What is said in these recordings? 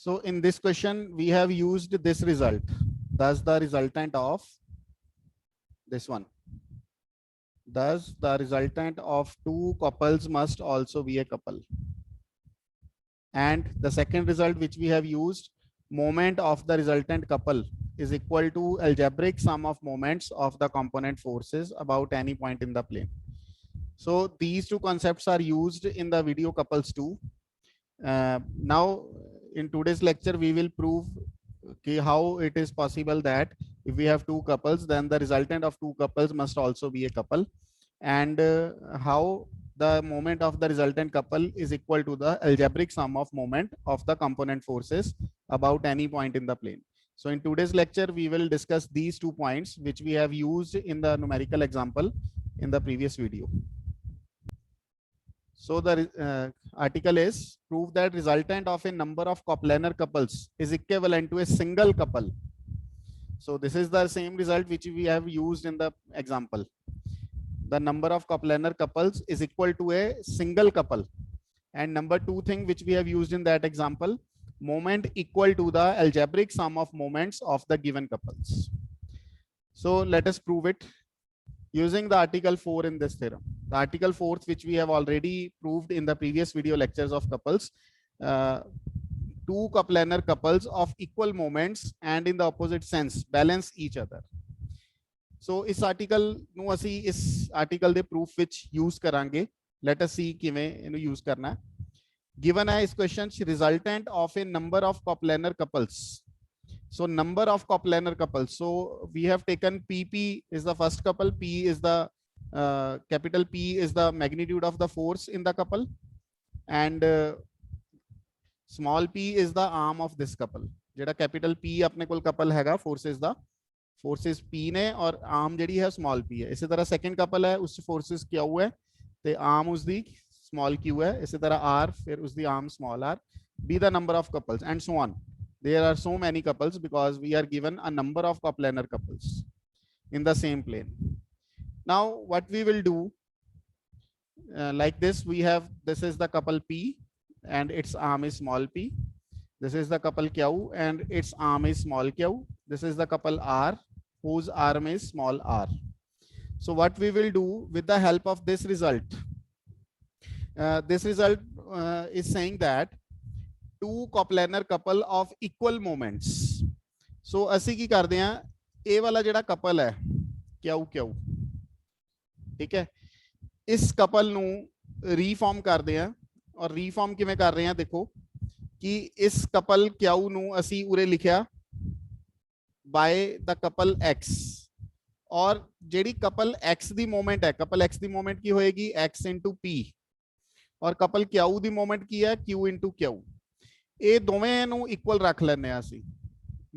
So in this question, we have used this result. Thus the resultant of this one. Thus the resultant of two couples must also be a couple. And the second result which we have used, moment of the resultant couple is equal to algebraic sum of moments of the component forces about any point in the plane. So these two concepts are used in the video couples too. Now in today's lecture we will prove how it is possible that if we have two couples, then the resultant of two couples must also be a couple, and how the moment of the resultant couple is equal to the algebraic sum of moment of the component forces about any point in the plane. So in today's lecture we will discuss these 2 points which we have used in the numerical example in the previous video. So the article is prove that resultant of a number of coplanar couples is equivalent to a single couple. So this is the same result which we have used in the example. The number of coplanar couples is equal to a single couple. And number 2 thing which we have used in that example, moment equal to the algebraic sum of moments of the given couples. So let us prove it using the article 4 in this theorem. The article 4th which we have already proved in the previous video lectures of couples. Two coplanar couples of equal moments and in the opposite sense balance each other. So इस article ਨੂੰ ਅਸੀਂ ਇਸ article ਦੇ proof ਵਿੱਚ use करेंगे. Let us see किਵੇਂ ਇਹਨੂੰ use करना है. Given है इस question resultant of a number of coplanar couples. So number of coplanar couples. So we have taken PP is the first couple. P is the capital P is the magnitude of the force in the couple, and small p is the arm of this couple. जेड़ा capital P अपने कोल couple हैगा, forces the forces P ने और arm जेड़ी है small p है. इसी तरह second couple है, उस forces Q है, ते arm उसदी small q है. इसी तरह R फिर उसदी arm small r. Be the number of couples and so on. There are so many couples because we are given a number of coplanar couples in the same plane. Now what we will do, like this, we have, this is the couple P and its arm is small p. This is the couple Q and its arm is small q. This is the couple R whose arm is small r. So what we will do with the help of this result, is saying that two coplanar couple of equal moments. So ਅਸੀਂ ਕੀ ਕਰਦੇ ਆ, ਇਹ ਵਾਲਾ ਜਿਹੜਾ couple ਹੈ Q, ठीक है, इस couple ਨੂੰ रीफॉर्म ਕਰਦੇ ਆ. और रीफॉर्म किवें कर रहे हैं, देखो कि इस couple Q ਨੂੰ ਅਸੀਂ ਉਰੇ ਲਿਖਿਆ by the couple X, और ਜਿਹੜੀ couple X ਦੀ मोमेंट है, couple X ਦੀ मोमेंट की होएगी X into P, और couple Q ਦੀ मोमेंट की है Q into Q. ਇਹ ਦੋਵੇਂ ਨੂੰ ਇਕੁਅਲ ਰੱਖ ਲੈਣੇ ਆ ਅਸੀਂ,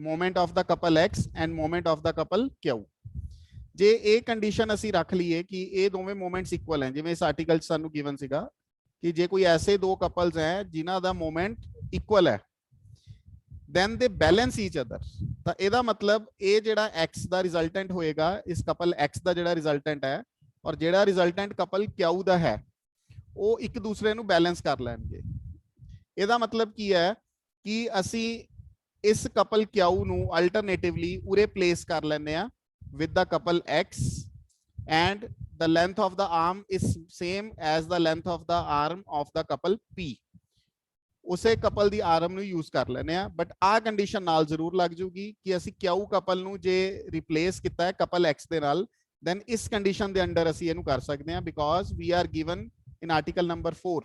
moment of the couple x and moment of the couple q. ਜੇ ਇਹ ਕੰਡੀਸ਼ਨ ਅਸੀਂ ਰੱਖ ਲਈਏ ਕਿ ਇਹ ਦੋਵੇਂ ਮੋਮੈਂਟਸ ਇਕੁਅਲ ਹੈ, ਜਿਵੇਂ ਇਸ ਆਰਟੀਕਲ 'ਚ ਸਾਨੂੰ ਗਿਵਨ ਸੀਗਾ ਕਿ ਜੇ ਕੋਈ ਐਸੇ ਦੋ ਕਪਲਸ ਹੈ ਜਿਨ੍ਹਾਂ ਦਾ ਮੋਮੈਂਟ ਇਕੁਅਲ ਹੈ, then they balance each other. ਤਾਂ ਇਹਦਾ ਮਤਲਬ ਇਹ ਜਿਹੜਾ x ਦਾ ਰਿਜ਼ਲਟੈਂਟ ਹੋਏਗਾ, ਇਸ ਕਪਲ x ਦਾ ਜਿਹੜਾ ਰਿਜ਼ਲਟੈਂਟ ਹੈ ਔਰ ਜਿਹੜਾ ਰਿਜ਼ਲਟੈਂਟ ਕਪਲ q ਦਾ ਹੈ, ਉਹ ਇੱਕ ਦੂਸਰੇ ਨੂੰ ਬੈਲੈਂਸ ਕਰ ਲੈਣਗੇ. ਇਹਦਾ ਮਤਲਬ ਕੀ ਹੈ ਕਿ ਅਸੀਂ ਇਸ ਕਪਲ Q ਨੂੰ ਅਲਟਰਨੇਟਿਵਲੀ ਉਰੇ ਪਲੇਸ ਕਰ ਲੈਂਦੇ ਆ with the couple X and the length of the arm is same as the length of the arm of the couple P. ਉਸੇ ਕਪਲ ਦੀ ਆਰਮ ਨੂੰ ਯੂਜ਼ ਕਰ ਲੈਂਦੇ ਆ. ਬਟ ਆਹ ਕੰਡੀਸ਼ਨ ਨਾਲ ਜ਼ਰੂਰ ਲੱਗ ਜੂਗੀ ਕਿ ਅਸੀਂ Q ਕਪਲ ਨੂੰ ਜੇ ਰਿਪਲੇਸ ਕੀਤਾ ਹੈ ਕਪਲ X ਦੇ ਨਾਲ, then ਇਸ ਕੰਡੀਸ਼ਨ ਦੇ ਅੰਡਰ ਅਸੀਂ ਇਹਨੂੰ ਕਰ ਸਕਦੇ ਹਾਂ, because we are given in article number 4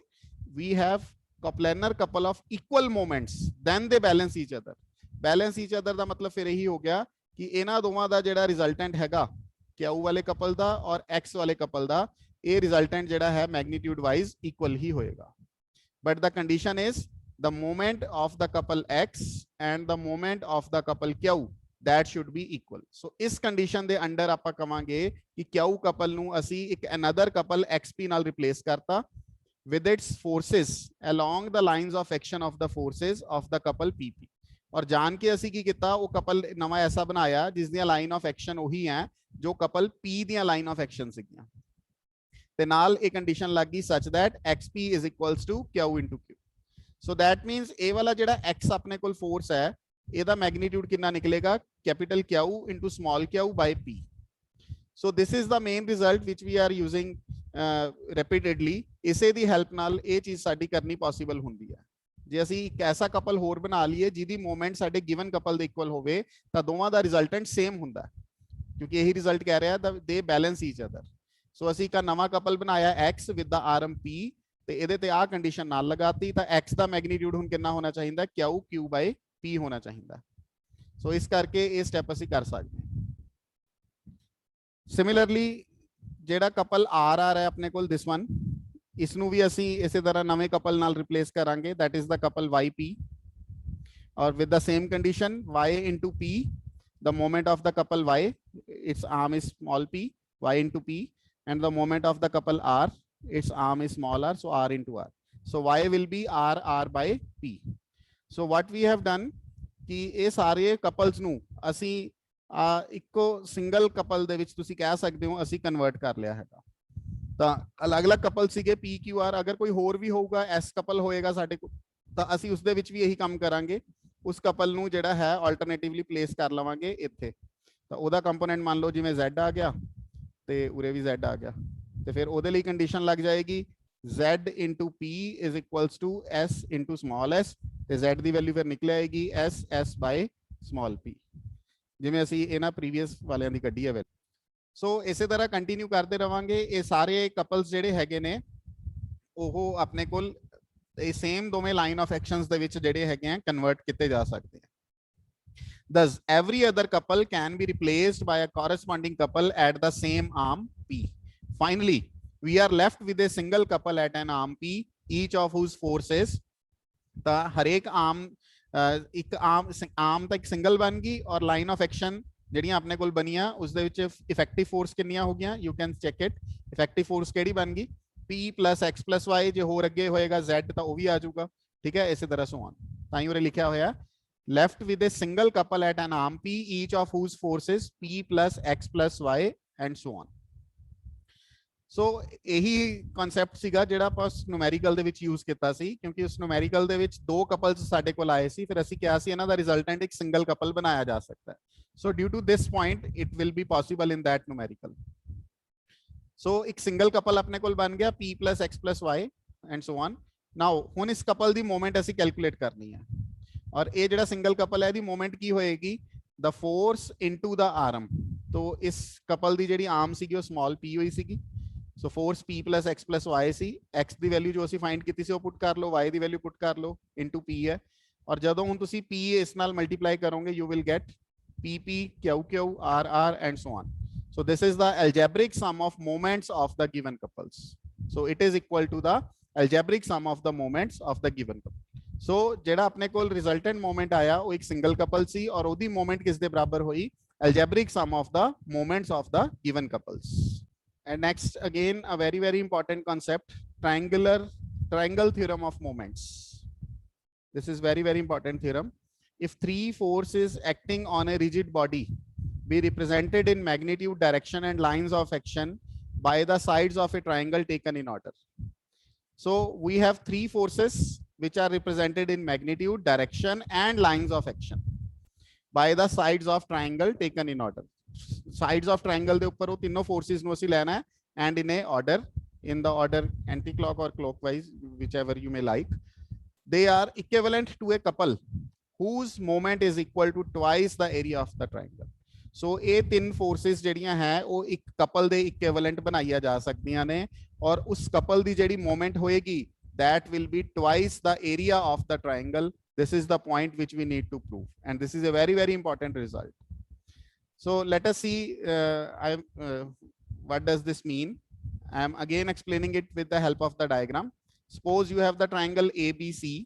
we have coplanar couple of equal moments, then they balance each other. Balance each other ਦਾ ਮਤਲਬ ਫਿਰ ਇਹੀ ਹੋ ਗਿਆ ਕਿ ਇਹਨਾਂ ਦੋਵਾਂ ਦਾ ਜਿਹੜਾ ਰਿਜ਼ਲਟੈਂਟ ਹੈਗਾ Q ਵਾਲੇ ਕਪਲ ਦਾ ਔਰ X ਵਾਲੇ ਕਪਲ ਦਾ, ਇਹ ਰਿਜ਼ਲਟੈਂਟ ਜਿਹੜਾ ਹੈ ਮੈਗਨੀਟਿਊਡ ਵਾਈਜ਼ ਇਕੁਅਲ ਹੀ ਹੋਏਗਾ. But the condition is the moment of the couple X and the moment of the couple Q, that should be equal. So ਇਸ condition ਦੇ under ਆਪਾਂ ਕਵਾਂਗੇ ਕਿ Q ਕਪਲ ਨੂੰ ਅਸੀਂ ਇੱਕ another couple XP ਨਾਲ ਰਿਪਲੇਸ ਕਰਤਾ with its forces along the lines of action of the forces of the couple PP. और जान के ਅਸੀਂ ਕੀ ਕੀਤਾ, ਉਹ ਕਪਲ ਨਵਾਂ ਐਸਾ ਬਣਾਇਆ ਜਿਸ ਦੀਆਂ ਲਾਈਨ ਆਫ ਐਕਸ਼ਨ ਉਹੀ ਹੈ ਜੋ ਕਪਲ P ਦੀਆਂ ਲਾਈਨ ਆਫ ਐਕਸ਼ਨ ਸੀਗੀਆਂ, ਤੇ ਨਾਲ ਇਹ ਕੰਡੀਸ਼ਨ ਲੱਗ ਗਈ such that XP is equals to Q into Q. So that means A वाला जेड़ा x अपने कोल फोर्स है ਇਹਦਾ मैग्नीट्यूड कितना निकलेगा capital q into small q by p. So this is the main result which we are using repeatedly. इसे the help नाल ਇਹ ਚੀਜ਼ ਸਾਡੀ ਕਰਨੀ ਪੋਸੀਬਲ ਹੁੰਦੀ ਹੈ. ਜੇ ਅਸੀਂ ਇੱਕ ਐਸਾ ਕਪਲ ਹੋਰ ਬਣਾ ਲਈਏ ਜਿਹਦੀ ਮੂਵਮੈਂਟ ਸਾਡੇ ਗਿਵਨ ਕਪਲ ਦੇ ਇਕੁਅਲ ਹੋਵੇ ਤਾਂ ਦੋਵਾਂ ਦਾ ਰਿਜ਼ਲਟੈਂਟ ਸੇਮ ਹੁੰਦਾ ਕਿਉਂਕਿ ਇਹੀ ਰਿਜ਼ਲਟ ਕਹਿ ਰਿਹਾ ਦੇ ਬੈਲੈਂਸ ਈਚ ਅਦਰ. ਸੋ ਅਸੀਂ ਇੱਕ ਨਵਾਂ ਕਪਲ ਬਣਾਇਆ x with the arm p ਤੇ ਇਹਦੇ ਤੇ ਆ ਕੰਡੀਸ਼ਨ ਨਾਲ ਲਗਾਤੀ ਤਾਂ x ਦਾ ਮੈਗਨੀਟਿਊਡ ਹੁਣ ਕਿੰਨਾ ਹੋਣਾ ਚਾਹੀਦਾ q q by p ਹੋਣਾ ਚਾਹੀਦਾ. ਸੋ ਇਸ ਕਰਕੇ ਇਹ ਸਟੈਪ ਅਸੀਂ ਕਰ ਸਕਦੇ ਹਾਂ. ਸਿਮਿਲਰਲੀ ਜਿਹੜਾ ਕਪਲ r ਆ ਰਿਹਾ ਆਪਣੇ ਕੋਲ ਦਿਸ ਵਨ इसनू भी असी इसी तरह नवे कपल नाल रिप्लेस करांगे that is the couple yp और with the same condition y into p the moment of the couple y its arm is small p y into p and the moment of the couple r its arm is small r so r into r so y will be r by p. so what we have done कि ये सारे couples नू असी eco single couple दे विच तुसी कह सकते हो असी कन्वर्ट कर लिया है. ਤਾਂ ਅਲੱਗ-ਅਲੱਗ ਕਪਲ ਸੀਗੇ ਪੀ ਕਿਊ ਆਰ. ਅਗਰ ਕੋਈ ਹੋਰ ਵੀ ਹੋਊਗਾ ਐਸ ਕਪਲ ਹੋਏਗਾ ਸਾਡੇ ਕੋਲ ਤਾਂ ਅਸੀਂ ਉਸ ਦੇ ਵਿੱਚ ਵੀ ਇਹੀ ਕੰਮ ਕਰਾਂਗੇ. ਉਸ ਕਪਲ ਨੂੰ ਜਿਹੜਾ ਹੈ ਆਲਟਰਨੇਟਿਵਲੀ ਪਲੇਸ ਕਰ ਲਵਾਂਗੇ ਇੱਥੇ. ਤਾਂ ਉਹਦਾ ਕੰਪੋਨੈਂਟ ਮੰਨ ਲਓ ਜਿਵੇਂ Z ਆ ਗਿਆ ਤੇ ਉਰੇ ਵੀ Z ਆ ਗਿਆ ਤੇ ਫਿਰ ਉਹਦੇ ਲਈ ਕੰਡੀਸ਼ਨ ਲੱਗ ਜਾਏਗੀ Z into P is equals to S into small s ਤੇ Z ਦੀ ਵੈਲਿਊ ਫਿਰ ਨਿਕਲ ਆਏਗੀ S by small p ਜਿਵੇਂ ਅਸੀਂ ਇਹਨਾਂ ਪ੍ਰੀਵੀਅਸ ਵਾਲਿਆਂ ਦੀ ਕੱਢੀ ਹੈ. ਸੋ ਇਸੇ ਤਰ੍ਹਾਂ ਕੰਟੀਨਿਊ ਕਰਦੇ ਰਵਾਂਗੇ. ਇਹ ਸਾਰੇ ਕਪਲਸ ਜਿਹੜੇ ਹੈਗੇ ਨੇ ਉਹ ਆਪਣੇ ਕੋਲ ਇਹ ਸੇਮ ਦੋਵੇਂ ਲਾਈਨ ਆਫ ਐਕਸ਼ਨਸ ਦੇ ਵਿੱਚ ਜਿਹੜੇ ਹੈਗੇ ਆ ਕਨਵਰਟ ਕੀਤੇ ਜਾ ਸਕਦੇ ਆ. Thus every other couple can be replaced by a corresponding couple at the same arm P. Finally, we are left with a single couple at an arm P, each of whose forces ਤਾਂ ਹਰੇਕ ਆਰਮ ਇੱਕ ਆਰਮ ਤਾਂ ਇੱਕ single ਬਣ ਗਈ ਔਰ line of action ਜਿਹੜੀਆਂ ਆਪਣੇ ਕੋਲ ਬਣੀਆਂ ਉਸ ਦੇ ਵਿੱਚ ਇਫੈਕਟਿਵ ਫੋਰਸ ਕਿੰਨੀਆਂ ਹੋ ਗਈਆਂ you can check it. Effective force ਕਿਹੜੀ ਬਣ ਗਈ p + x + y ਜੇ ਹੋਰ ਅੱਗੇ ਹੋਏਗਾ z ਤਾਂ ਉਹ ਵੀ ਆ ਜਾਊਗਾ. ਠੀਕ ਹੈ ਇਸੇ ਤਰ੍ਹਾਂ ਸੋ ਔਨ. ਤਾਂ ਹੀ ਉਰੇ ਲਿਖਿਆ ਹੋਇਆ left with a single couple at an arm p each of whose forces p + x + y and so on. ਸੋ ਇਹੀ ਕਨਸੈਪਟ ਸੀਗਾ ਜਿਹੜਾ ਆਪਾਂ ਨਿਊਮੈਰੀਕਲ ਦੇ ਵਿੱਚ ਯੂਜ਼ ਕੀਤਾ ਸੀ ਕਿਉਂਕਿ ਉਸ ਨਿਊਮੈਰੀਕਲ ਦੇ ਵਿੱਚ ਦੋ ਕਪਲਸ ਸਾਡੇ ਕੋਲ ਆਏ ਸੀ ਫਿਰ ਅਸੀਂ ਕਿਹਾ ਸੀ ਇਹਨਾਂ ਦਾ ਰਿਜ਼ਲਟੈਂਟ ਇੱਕ ਸਿੰਗਲ ਕਪਲ ਬਣਾਇਆ ਜਾ ਸਕਦਾ ਹੈ. So due to this point, it will be possible in that numerical. So एक single couple अपने कोल बन गया p + x + y and so on. Now ਹੁਣ इस couple ਦੀ moment ਅਸੀਂ calculate करनी है और ये ਜਿਹੜਾ single couple है ਇਹਦੀ moment ਕੀ ਹੋਏਗੀ the force into the arm. तो इस couple ਦੀ ਜਿਹੜੀ arm ਸੀਗੀ ਉਹ small p ਹੋਈ ਸੀਗੀ. So force p + x + y ਸੀ. x ਦੀ ਵੈਲਿਊ ਜੋ ਅਸੀਂ ਫਾਈਂਡ ਕੀਤੀ ਸੀ ਉਹ ਪੁੱਟ ਕਰ ਲਓ y ਦੀ ਵੈਲਿਊ ਪੁੱਟ ਕਰ ਲਓ into p ਹੈ ਔਰ ਜਦੋਂ ਹੁਣ ਤੁਸੀਂ p ਇਸ ਨਾਲ ਮਲਟੀਪਲਾਈ ਕਰੋਗੇ you will get PP, QQ, RR and so on. So this is the algebraic sum of moments of the given couples. So it is equal to the algebraic sum of the moments of the given couple. So ਜਿਹੜਾ ਆਪਣੇ ਕੋਲ resultant moment ਆਇਆ ਉਹ ਇੱਕ single couple ਸੀ ਔਰ ਉਹਦੀ moment ਕਿਸ ਦੇ ਬਰਾਬਰ ਹੋਈ algebraic sum of the moments of the given couples. And next again a very important concept triangle theorem of moments. This is very important theorem. If three forces acting on a rigid body be represented in magnitude, direction and lines of action by the sides of a triangle taken in order. So we have three forces which are represented in magnitude, direction and lines of action by the sides of triangle taken in order. Sides of triangle ਦੇ ਉੱਪਰ ਉਹ ਤਿੰਨੋਂ forces ਨੂੰ ਅਸੀਂ ਲੈਣਾ ਹੈ and in a order, in the order anti-clock or clockwise, whichever you may like. They are equivalent to a couple whose moment is equal to twice the area of the triangle. So ਇਹ ਤਿੰਨ forces ਜਿਹੜੀਆਂ ਹੈ ਉਹ ਇੱਕ couple ਦੇ equivalent ਬਣਾਈਆਂ ਜਾ ਸਕਦੀਆਂ ਨੇ ਔਰ ਉਸ couple ਦੀ ਜਿਹੜੀ moment ਹੋਏਗੀ that will be twice the area of the triangle. This is the point which we need to prove and this is a very important result. So let us see what does this mean. I am again explaining it with the help of the diagram. Suppose you have the triangle ABC.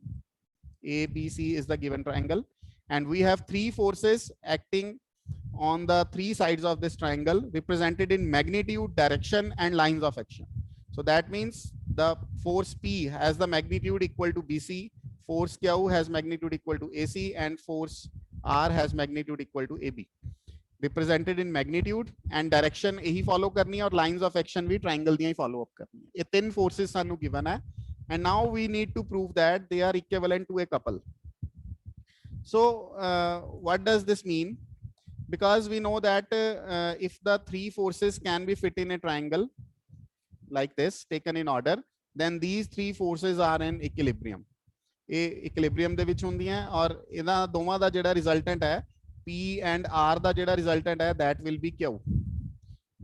ABC is the given triangle and we have three forces acting on the three sides of this triangle represented in magnitude, direction and lines of action. So that means the force P has the magnitude equal to BC, force Q has magnitude equal to AC and force R has magnitude equal to AB. Represented in magnitude and direction यही follow करनी है और lines of action भी triangle दियां ही follow up करनी है. ये तीन forces सानू given है and now we need to prove that they are equivalent to a couple. So what does this mean? Because we know that if the three forces can be fit in a triangle like this taken in order, then these three forces are in equilibrium. ਇਹ equilibrium ਦੇ ਵਿੱਚ ਹੁੰਦੀਆਂ ਔਰ ਇਹਨਾਂ ਦੋਵਾਂ ਦਾ ਜਿਹੜਾ resultant ਹੈ P and R ਦਾ ਜਿਹੜਾ ਰਿਜ਼ਲਟੈਂਟ ਹੈ that will be Q.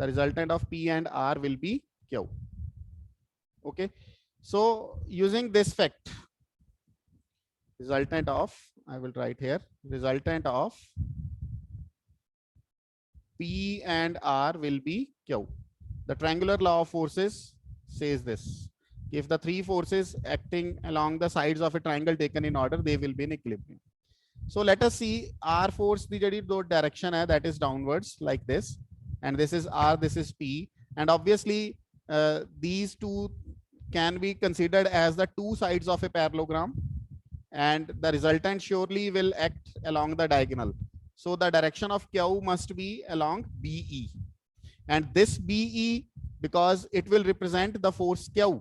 The resultant of P and R will be Q. Okay, so using this fact, resultant of, I will write here, resultant of P and R will be Q. The triangular law of forces says this. If the three forces acting along the sides of a triangle taken in order, they will be in equilibrium. So let us see R force the direction hai, that is downwards like this, and this is R, this is P, and obviously these two can be considered as the two sides of a parallelogram, and the resultant surely will act along the diagonal. So the direction of Q must be along BE, and this BE, because it will represent the force Q,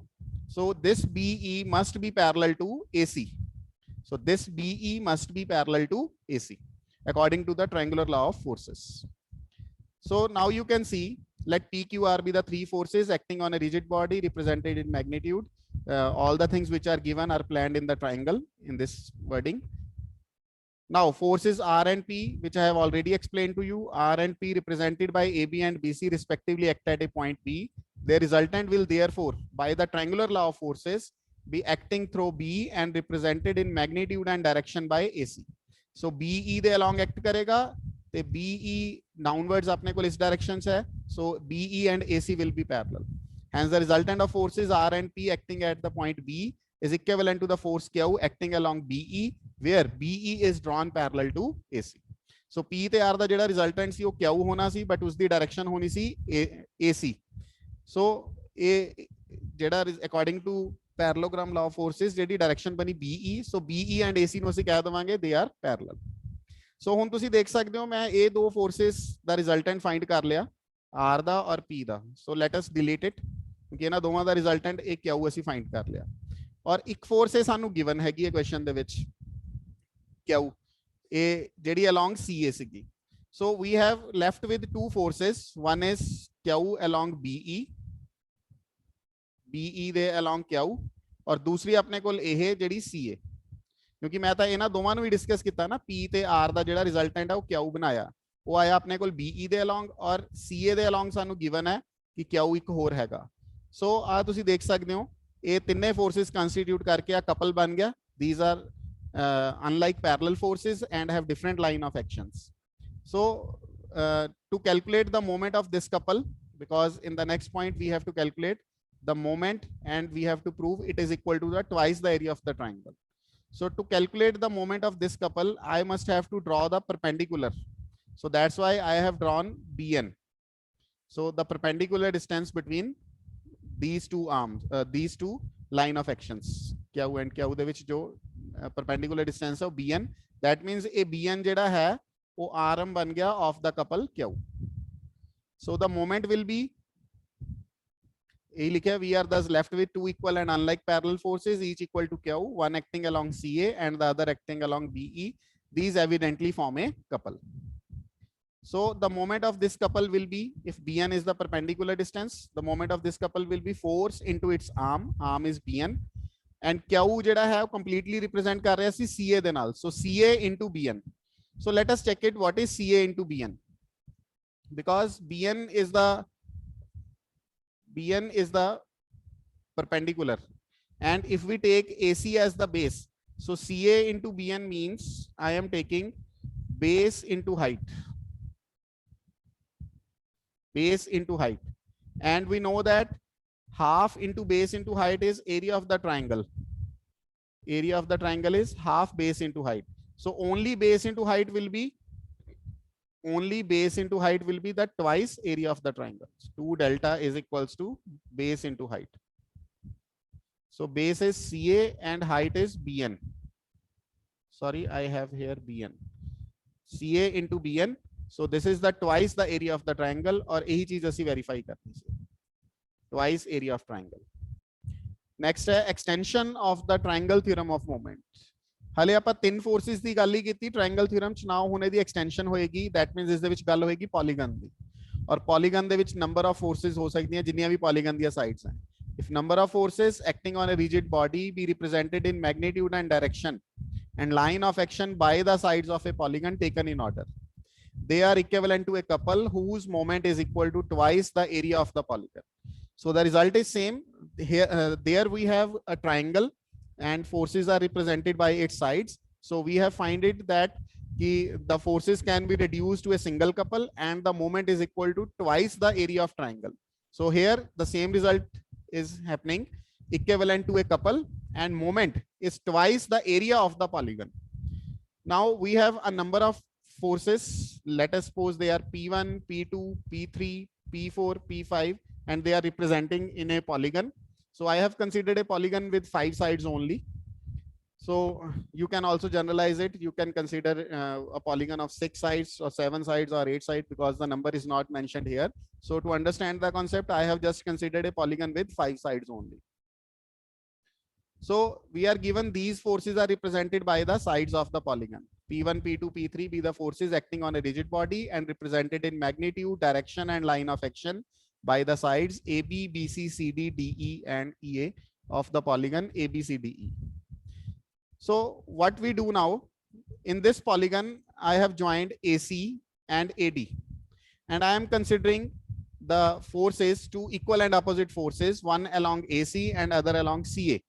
so this BE must be parallel to AC. So this BE must be parallel to AC according to the triangular law of forces. So now you can see, let PQR be the three forces acting on a rigid body represented in magnitude. All the things which are given are planned in the triangle in this wording. Now forces R and P, which I have already explained to you, R and P represented by AB and BC respectively act at a point B. Their resultant will therefore, by the triangular law of forces, be acting through B and represented in magnitude and direction by AC. So BE they along act karega, the BE downwards apne ko is direction hai, so BE and AC will be parallel. Hence the resultant of forces R and P acting at the point B is equivalent to the force Q acting along BE, where BE is drawn parallel to AC. So P te R da jeda resultant si wo Q hona si, but usdi direction honi si AC. So according to parallelogram law of forces, ਜਿਹੜੀ direction ਬਣੀ BE, so BE and AC ਨੂੰ ਅਸੀਂ ਕਹਿ ਦਵਾਂਗੇ they are parallel. So ਹੁਣ ਤੁਸੀਂ ਦੇਖ ਸਕਦੇ ਹੋ ਮੈਂ ਇਹ ਦੋ forces ਦਾ resultant find ਕਰ ਲਿਆ, R ਦਾ ਔਰ P the. So let us delete it, ਕਿਉਂਕਿ ਇਹਨਾਂ ਦੋਵਾਂ ਦਾ resultant ਇਹ Q ਅਸੀਂ find ਕਰ ਲਿਆ, ਔਰ ਇੱਕ force ਇਹ ਸਾਨੂੰ given ਹੈਗੀ ਹੈ question ਦੇ ਵਿੱਚ Q, ਇਹ ਜਿਹੜੀ along CA ਸੀਗੀ. So we have left with two forces. One is Q along BE, BE ਦੇ along Q, और दूसरी अपने कोल ਇਹ ਜਿਹੜੀ CA, क्योंकि मैं ਤਾਂ ਇਹਨਾਂ ਦੋਵਾਂ ਨੂੰ ਵੀ ਡਿਸਕਸ ਕੀਤਾ ਨਾ, P ਤੇ R ਦਾ ਜਿਹੜਾ ਰਿਜ਼ਲਟੈਂਟ ਹੈ ਉਹ Q ਬਣਾਇਆ, ਉਹ ਆਇਆ ਆਪਣੇ ਕੋਲ BE ਦੇ along, ਔਰ CA ਦੇ along ਸਾਨੂੰ ਗਿਵਨ ਹੈ ਕਿ Q ਇੱਕ ਹੋਰ ਹੈਗਾ. ਸੋ ਆ ਤੁਸੀਂ ਦੇਖ ਸਕਦੇ ਹੋ ਇਹ ਤਿੰਨੇ ਫੋਰਸਿਸ ਕੰਸਟੀਟਿਊਟ ਕਰਕੇ ਆ ਕਪਲ ਬਣ ਗਿਆ. These are unlike parallel forces and have different line of actions. So to calculate the moment of this couple, because in the next point we have to calculate the moment and we have to prove it is equal to the twice the area of the triangle. So to calculate the moment of this couple, I must have to draw the perpendicular. So that's why I have drawn BN. So the perpendicular distance between these two arms, these two line of actions, Q and Q ਦੇ ਵਿੱਚ ਜੋ perpendicular distance है BN. That means a BN ਜਿਹੜਾ ਹੈ वो RM बन गया of the couple Q. So the moment will be, we are thus left with two equal and unlike parallel forces, each equal to Q, one acting along CA and the other acting along BE. These evidently form a couple. So the moment of this couple will be, if BN is the perpendicular distance, the moment of this couple will be force into its arm is BN, and Q jeda hai completely represent kar raha si CA de naal, so CA into BN. So let us check it, what is CA into BN, because BN is the perpendicular, and if we take AC as the base, so CA into BN means I am taking base into height, and we know that half into base into height is area of the triangle. Area of the triangle is half base into height. So only base into height will be the twice area of the triangle. 2 delta is equals to base into height. So base is CA and height is BN. Sorry, I have here BN. CA into BN. So this is the twice the area of the triangle, और यही चीज ਅਸੀਂ verify करनी है. Twice area of triangle. Next है extension of the triangle theorem of moment. हाले ਆਪਾਂ ਤਿੰਨ ਫੋਰਸਿਸ ਦੀ ਗੱਲ ਹੀ ਕੀਤੀ, ਟ੍ਰਾਇੰਗਲ ਥਿਊਰਮ ਚ ਨਾਓ ਹੁਣ ਇਹਦੀ ਐਕਸਟੈਂਸ਼ਨ ਹੋਏਗੀ, ਦੈਟ ਮੀਨਸ ਇਸ ਦੇ ਵਿੱਚ ਗੱਲ ਹੋਏਗੀ ਪੋਲੀਗਨ ਦੀ, ਔਰ ਪੋਲੀਗਨ ਦੇ ਵਿੱਚ ਨੰਬਰ ਆਫ ਫੋਰਸਿਸ ਹੋ ਸਕਦੀਆਂ ਜਿੰਨੀਆਂ ਵੀ ਪੋਲੀਗਨ ਦੀਆਂ ਸਾਈਡਸ ਹਨ। if number of forces acting on a rigid body be represented in magnitude and direction and line of action by the sides of a polygon taken in order, they are equivalent to a couple whose moment is equal to twice the area of the polygon. So the result is same here. There we have a triangle and forces are represented by its sides. So we have find it that the forces can be reduced to a single couple and the moment is equal to twice the area of triangle. So here the same result is happening, equivalent to a couple and moment is twice the area of the polygon. Now we have a number of forces. Let us suppose they are P1, P2, P3, P4, P5 and they are representing in a polygon. So I have considered a polygon with 5 sides only. So you can also generalize it. You can consider a polygon of 6 sides or 7 sides or 8 sides because the number is not mentioned here. So to understand the concept, I have just considered a polygon with 5 sides only. So we are given these forces are represented by the sides of the polygon. P1, P2, P3 be the forces acting on a rigid body and represented in magnitude, direction and line of action by the sides AB, BC, CD, DE and EA of the polygon ABCDE. So what we do now, in this polygon, I have joined AC and AD and I am considering the forces, two equal and opposite forces, one along AC and other along CA.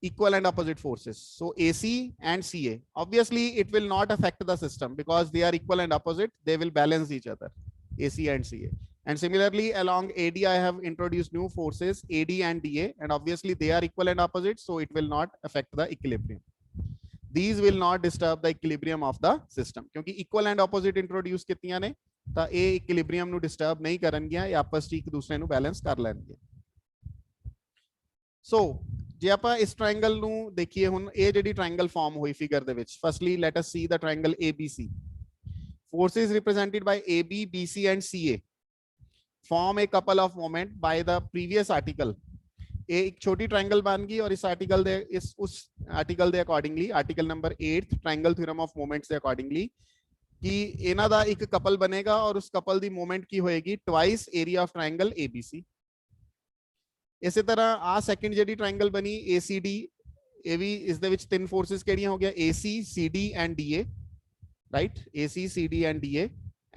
Equal and opposite forces. So AC and CA. Obviously, it will not affect the system because they are equal and opposite. They will balance each other, AC and CA. And similarly, along AD, I have introduced new forces, AD and DA, and obviously they are equal and opposite, so it will not affect the equilibrium. These will not disturb the equilibrium of the system. क्योंकि equal and opposite introduce कितनियां ने, ਤਾਂ ਇਹ equilibrium ਨੂੰ disturb ਨਹੀਂ ਕਰਨਗੀਆਂ, ਇਹ ਆਪਸ ਵਿੱਚ ਇੱਕ ਦੂਸਰੇ ਨੂੰ balance ਕਰ ਲੈਣਗੇ। So ਜੇ ਆਪਾਂ ਇਸ triangle ਨੂੰ ਦੇਖੀਏ, ਹੁਣ ਇਹ ਜਿਹੜੀ triangle form ਹੋਈ figure ਦੇ ਵਿੱਚ, firstly let us see the triangle ABC. Forces represented by AB, BC and CA form a couple of moment by the previous article. एक छोटी ट्रायंगल बन गई और इस आर्टिकल दे इस उस article they accordingly, article number 8 triangle theorem of moments they accordingly कि ਇਹਨਾਂ ਦਾ ਇੱਕ ਕਪਲ ਬਣੇਗਾ और उस कपल ਦੀ मोमेंट ਕੀ ਹੋਏਗੀ twice area of triangle ABC. ਇਸੇ ਤਰ੍ਹਾਂ ਆ ਸੈਕੰਡ ਜਿਹੜੀ ट्रायंगल ਬਣੀ ACD, ਇਹ ਵੀ ਇਸ ਦੇ ਵਿੱਚ ਤਿੰਨ ਫੋਰਸਸ ਕਿਹੜੀਆਂ ਹੋ ਗਿਆ AC, CD and DA, right? AC, CD and DA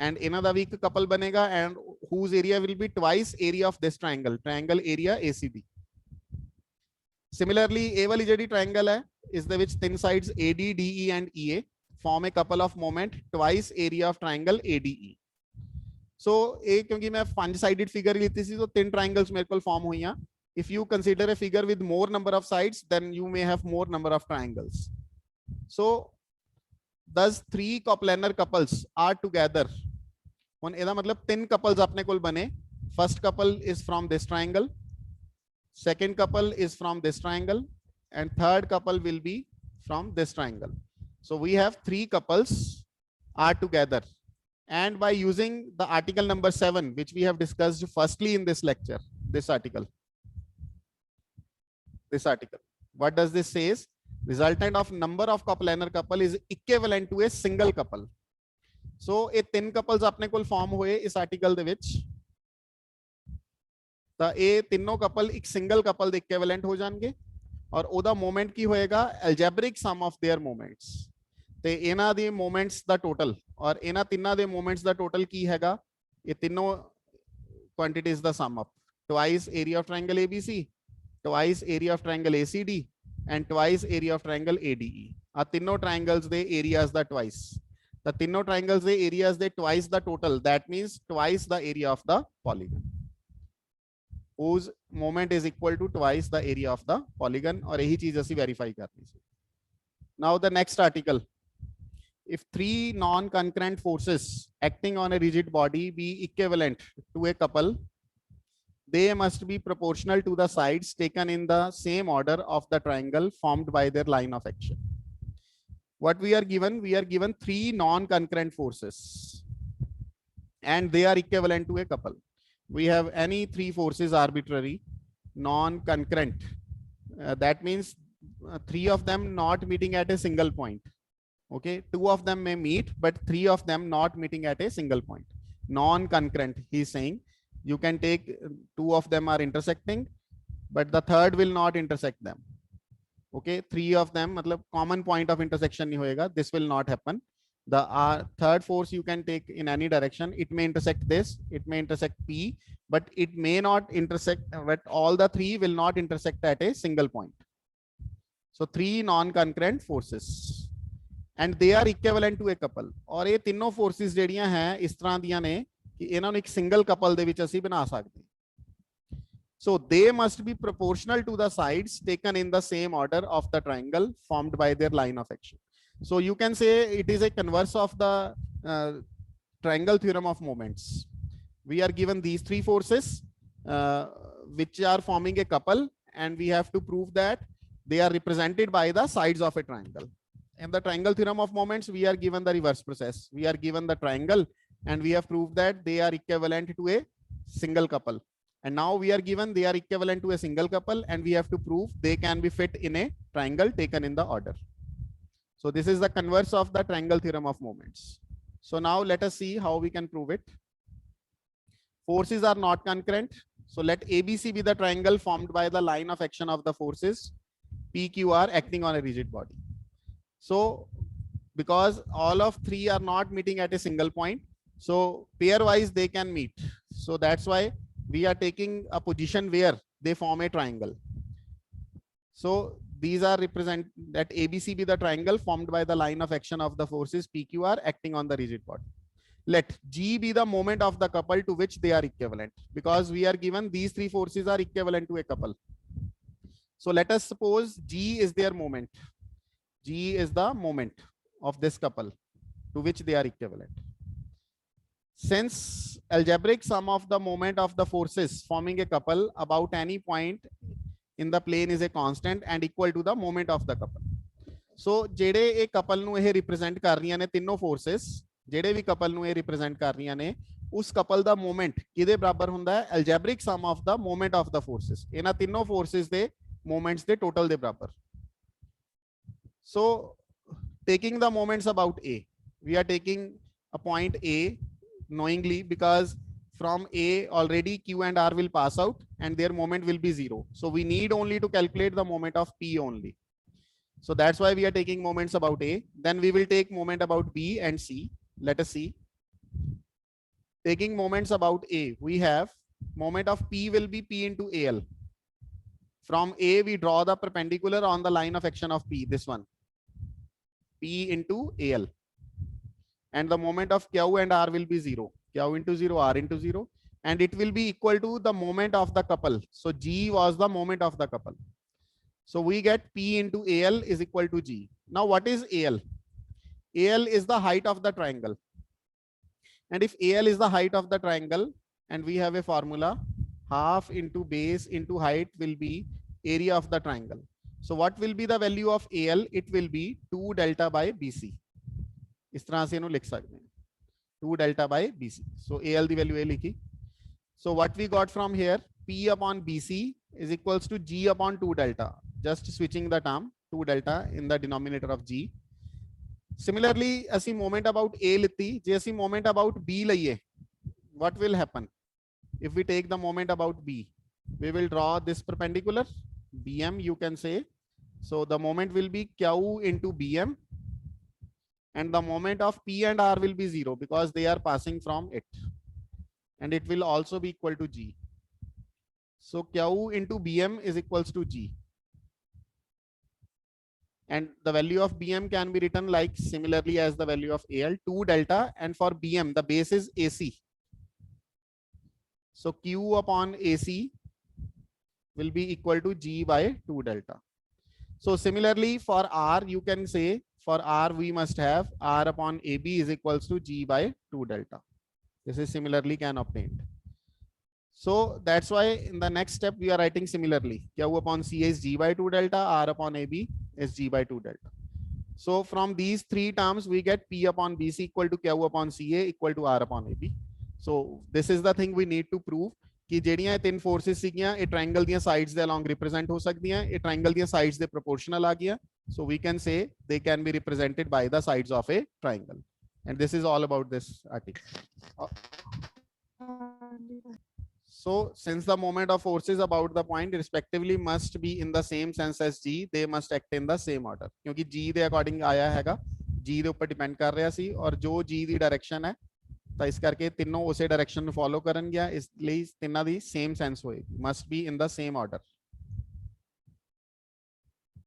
and ਇਹਨਾਂ ਦਾ ਵੀ ਇੱਕ ਕਪਲ ਬਣੇਗਾ and whose area will be twice area of this triangle, triangle area ACD. Similarly, ਇਹ ਵਾਲੀ ਜਿਹੜੀ triangle ਹੈ ਇਸ ਦੇ ਵਿੱਚ ਤਿੰਨ sides AD, DE and EA form a couple of moment twice area of triangle ADE. So ਇਹ ਕਿਉਂਕਿ ਮੈਂ 5 sided figure ਲਿੱਤੀ ਸੀ ਤਾਂ ਤਿੰਨ triangles ਮੇਰੇ ਕੋਲ form ਹੋਈਆਂ. If you consider a figure with more number of sides, then you may have more number of triangles. So thus 3 coplanar couples are together. ਹੁਣ ਇਹਦਾ ਮਤਲਬ ਤਿੰਨ couples ਆਪਣੇ ਕੋਲ ਬਣੇ. First couple is from this triangle, second couple is from this triangle and third couple will be from this triangle. So we have 3 couples are together, and by using the article number 7 which we have discussed firstly in this lecture, this article, what does this says? Resultant of number of coplanar couple is equivalent to a single couple. So ਇਹ ਤਿੰਨ couples ਆਪਣੇ ਕੋਲ form ਹੋਏ ਇਸ article ਦੇ ਵਿੱਚ, ਤਾਂ ਇਹ ਤਿੰਨੋਂ couple ਇੱਕ single couple ਦੇ equivalent ਹੋ ਜਾਣਗੇ ਔਰ ਉਹਦਾ moment ਕੀ ਹੋਏਗਾ algebraic sum of their moments. ਤੇ ਇਹਨਾਂ ਦੇ moments ਦਾ total ਔਰ ਇਹਨਾਂ ਤਿੰਨਾਂ ਦੇ moments ਦਾ total ਕੀ ਹੈਗਾ, ਇਹ ਤਿੰਨੋਂ quantities the sum up, twice area of triangle ABC, twice area of triangle ACD and twice area of triangle ADE. ਆ ਤਿੰਨੋਂ triangles ਦੇ areas ਦਾ twice. The तीनों triangles the areas they twice the total, that means twice the area of the polygon, whose moment is equal to twice the area of the polygon. और यही चीज ਅਸੀਂ verify करनी है. Now the next article, if 3 non-concurrent forces acting on a rigid body be equivalent to a couple, they must be proportional to the sides taken in the same order of the triangle formed by their line of action. What we are given 3 non-concurrent forces and they are equivalent to a couple. We have any 3 forces arbitrary non-concurrent. That means 3 of them not meeting at a single point. Okay, 2 of them may meet, but 3 of them not meeting at a single point. Non-concurrent, he's saying. You can take 2 of them are intersecting, but the third will not intersect them. Okay, 3 of them, matlab common point of intersection nahi hoega. This will not happen. The third force you can take in any direction. It may intersect this, it may intersect P, but it may not intersect, but all the 3 will not intersect at a single point. So 3 non-concurrent forces. And they are equivalent to a couple. और ये तीनों forces ਜਿਹੜੀਆਂ हैं इस तरह ਦੀਆਂ ਨੇ कि ਇਹਨਾਂ ਨੂੰ ਇੱਕ single couple ਦੇ ਵਿੱਚ ਅਸੀਂ ਬਣਾ ਸਕਦੇ ਹਾਂ. So they must be proportional to the sides taken in the same order of the triangle formed by their line of action. So you can say it is a converse of the triangle theorem of moments. We are given these 3 forces which are forming a couple, and we have to prove that they are represented by the sides of a triangle. In the triangle theorem of moments, we are given the reverse process. We are given the triangle and we have proved that they are equivalent to a single couple. And now we are given they are equivalent to a single couple, and we have to prove they can be fit in a triangle taken in the order. So this is the converse of the triangle theorem of moments. So now let us see how we can prove it. Forces are not concurrent. So let ABC be the triangle formed by the line of action of the forces PQR acting on a rigid body. So because all of 3 are not meeting at a single point, so pairwise they can meet. So that's why we are taking a position where they form a triangle. So these are represent that ABC be the triangle formed by the line of action of the forces PQR acting on the rigid body. Let G be the moment of the couple to which they are equivalent, because we are given these 3 forces are equivalent to a couple. So let us suppose G is their moment. G is the moment of this couple to which they are equivalent. Since algebraic sum of the moment of the forces forming a couple about any point in the plane is a constant and equal to the moment of the couple. So ਜਿਹੜੇ ਇਹ couple ਨੂੰ ਇਹ represent ਕਰ ਰਹੀਆਂ ਨੇ ਤਿੰਨੋਂ forces, ਜਿਹੜੇ ਵੀ couple ਨੂੰ ਇਹ represent ਕਰ ਰਹੀਆਂ ਨੇ, ਉਸ couple ਦਾ moment ਕਿਹਦੇ ਬਰਾਬਰ ਹੁੰਦਾ ਹੈ? algebraic sum of the moment of the forces. ਇਹਨਾਂ ਤਿੰਨੋਂ forces ਦੇ moments ਦੇ total ਦੇ ਬਰਾਬਰ. So taking the moments about A, we are taking a point A knowingly because from A already Q and R will pass out and their moment will be 0. So we need only to calculate the moment of P only. So that's why we are taking moments about A. Then we will take moment about B and C. Let us see. Taking moments about A, we have moment of P will be P into AL. From A, we draw the perpendicular on the line of action of P, this one. P into AL. And the moment of Q and R will be 0. Q into 0, R into 0. And it will be equal to the moment of the couple. So G was the moment of the couple. So we get P into AL is equal to G. Now what is AL? AL is the height of the triangle. And if AL is the height of the triangle, and we have a formula, half into base into height will be area of the triangle. So what will be the value of AL? It will be 2 delta by BC. इस तरह से इन्हों लिख सकते हैं 2 delta by BC. So AL the value लिखी. So what we got from here, P upon BC is equals to G upon 2 delta. Just switching the term, 2 delta in the denominator of G. Similarly, ਅਸੀਂ moment about A लिती, जे ਅਸੀਂ moment about B लइए, what will happen? If we take the moment about B, we will draw this perpendicular, BM you can say. So the moment will be Q into BM. And the moment of P and R will be 0 because they are passing from it. And it will also be equal to G. So Q into BM is equals to G. And the value of BM can be written like similarly as the value of AL, 2 delta. And for BM, the base is AC. So Q upon AC will be equal to G by 2 delta. So similarly for R, you can say for R, we must have R upon AB is equals to G by 2 delta. This is similarly can obtained. So that's why in the next step, we are writing similarly. Q upon C is G by 2 delta, R upon AB is G by 2 delta. So from these 3 terms, we get P upon BC equal to Q upon CA equal to R upon AB. So this is the thing we need to prove. कि ਜਿਹੜੀਆਂ ਇਹ ਤਿੰਨ forces ਸੀਗੀਆਂ ਇਹ triangle ਦੀਆਂ sides ਦੇ along represent ਹੋ ਸਕਦੀਆਂ ਇਹ ਟ੍ਰਾਇੰਗਲ ਦੀਆਂ ਸਾਈਡਸ ਦੇ ਪ੍ਰੋਪੋਰਸ਼ਨਲ ਆ ਗਈਆਂ so we can say they can be represented by the sides of a triangle and this is all about this article. So since the moment of forces about the point respectively must be in the same sense as g they must act in the same order क्योंकि g ਦੇ according ਆਇਆ ਹੈਗਾ g ਦੇ ਉੱਪਰ depend ਕਰ ਰਿਹਾ ਸੀ ਔਰ ਜੋ g ਦੀ ਡਾਇਰੈਕਸ਼ਨ ਹੈ ਤਾਂ ਇਸ ਕਰਕੇ ਤਿੰਨੋਂ ਉਸੇ ਡਾਇਰੈਕਸ਼ਨ ਨੂੰ ਫੋਲੋ ਕਰਨਗੇ ਇਸ ਲਈ ਤਿੰਨਾਂ ਦੀ ਸੇਮ ਸੈਂਸ ਹੋਏਗੀ must be in the same order